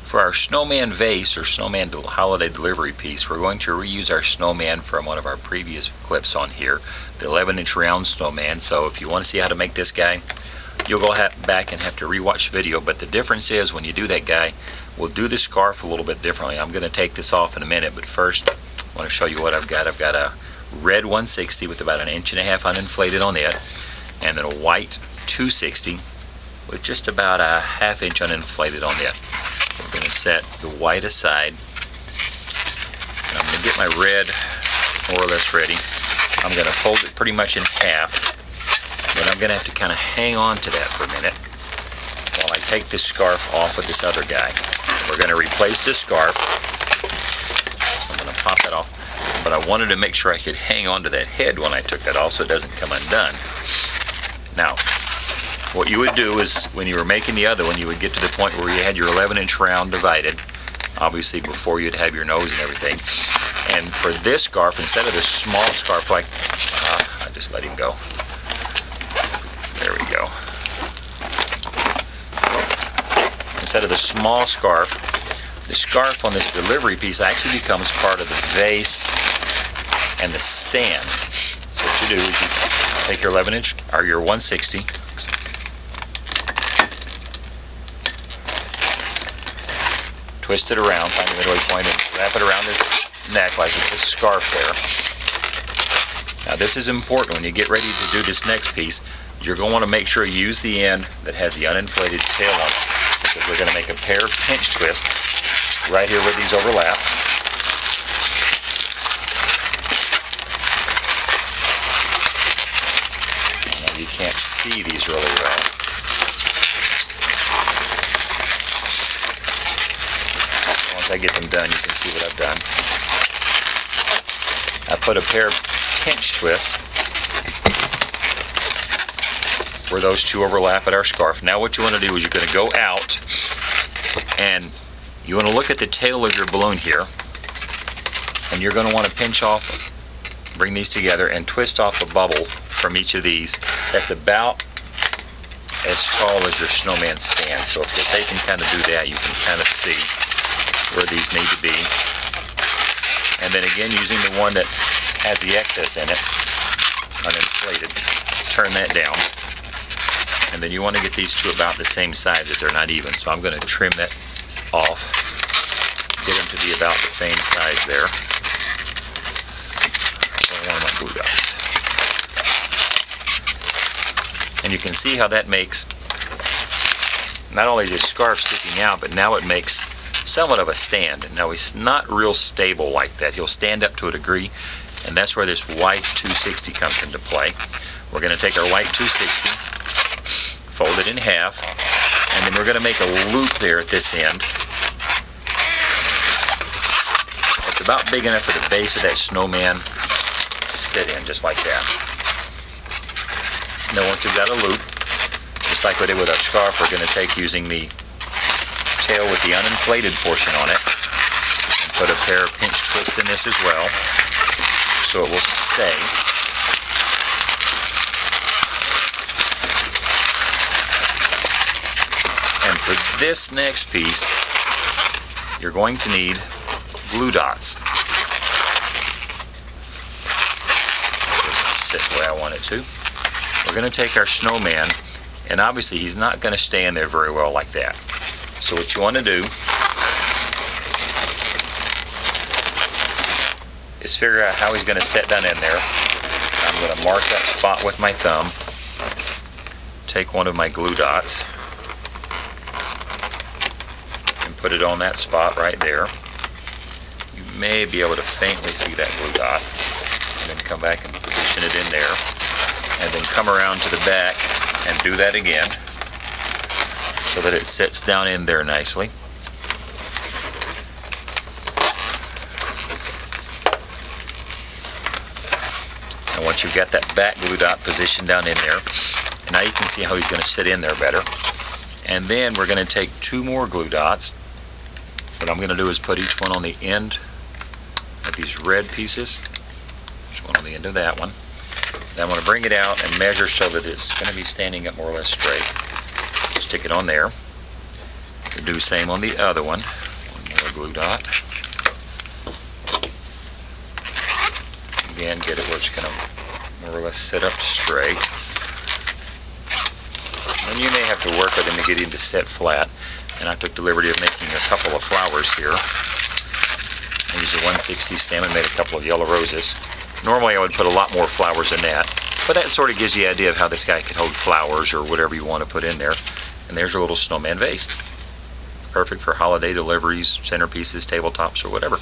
For our Snowman Vase or Snowman Holiday Delivery piece, we're going to reuse our snowman from one of our previous clips on here, the 11-inch round snowman. So if you want to see how to make this guy, you'll go back and have to rewatch the video. But the difference is when you do that guy, we'll do the scarf a little bit differently. I'm going to take this off in a minute, but first I want to show you what I've got. I've got a red 160 with about 1.5 inches uninflated on it, and then a white 260 with just about a 1/2 inch uninflated on it. We're going to set the white aside, and I'm going to get my red more or less ready. I'm going to fold it pretty much in half, but I'm going to have to kind of hang on to that for a minute while I take this scarf off of this other guy. We're going to replace this scarf. I'm going to pop that off, but I wanted to make sure I could hang on to that head when I took that off so it doesn't come undone. Now, what you would do is, when you were making the other one, you would get to the point where you had your 11-inch round divided, obviously before you'd have your nose and everything. And for this scarf, instead of the small scarf like, I just let him go. There we go. Instead of the small scarf, the scarf on this delivery piece actually becomes part of the vase and the stand. So what you do is you take your 11-inch, or your 160, twist it around, find the midway point, and wrap it around his neck like it's a scarf there. Now this is important when you get ready to do this next piece. You're going to want to make sure you use the end that has the uninflated tail on it, because we're going to make a pair of pinch twists right here where these overlap. Now you can't see these really well. Once I get them done, you can see what I've done. I put a pair of pinch twists where those two overlap at our scarf. Now what you want to do is you're going to go out and you want to look at the tail of your balloon here, and you're going to want to pinch off, bring these together and twist off a bubble from each of these that's about as tall as your snowman stand. So if you'll take and kind of do that, you can kind of see where these need to be. And then again, using the one that has the excess in it, uninflated, turn that down. And then you want to get these two about the same size if they're not even. So I'm going to trim that off, get them to be about the same size there. One of my glue dots. And you can see how that makes, not only is the scarf sticking out, but now it makes somewhat of a stand. Now he's not real stable like that. He'll stand up to a degree, and that's where this white 260 comes into play. We're going to take our white 260, fold it in half, and then we're going to make a loop there at this end. It's about big enough for the base of that snowman to sit in, just like that. Now once we've got a loop, just like we did with our scarf, we're going to take, using the tail with the uninflated portion on it, and put a pair of pinch twists in this as well, so it will stay. And for this next piece, you're going to need glue dots. Just to sit the way I want it to. We're going to take our snowman, and obviously he's not going to stay in there very well like that. So what you want to do is figure out how he's going to set down in there. I'm going to mark that spot with my thumb, take one of my glue dots, and put it on that spot right there. You may be able to faintly see that glue dot, and then come back and position it in there, and then come around to the back and do that again, so that it sits down in there nicely. And once you've got that back glue dot positioned down in there, and now you can see how he's going to sit in there better. And then we're going to take two more glue dots. What I'm going to do is put each one on the end of these red pieces. There's one on the end of that one. Then I'm going to bring it out and measure so that it's going to be standing up more or less straight. Stick it on there. We'll do the same on the other one. One more glue dot. Again, get it where it's going to more or less sit up straight. And you may have to work with them to get him to sit flat. And I took the liberty of making a couple of flowers here. I used a 160 stem and made a couple of yellow roses. Normally I would put a lot more flowers in that, but that sort of gives you an idea of how this guy can hold flowers or whatever you want to put in there. And there's your little snowman vase. Perfect for holiday deliveries, centerpieces, tabletops, or whatever.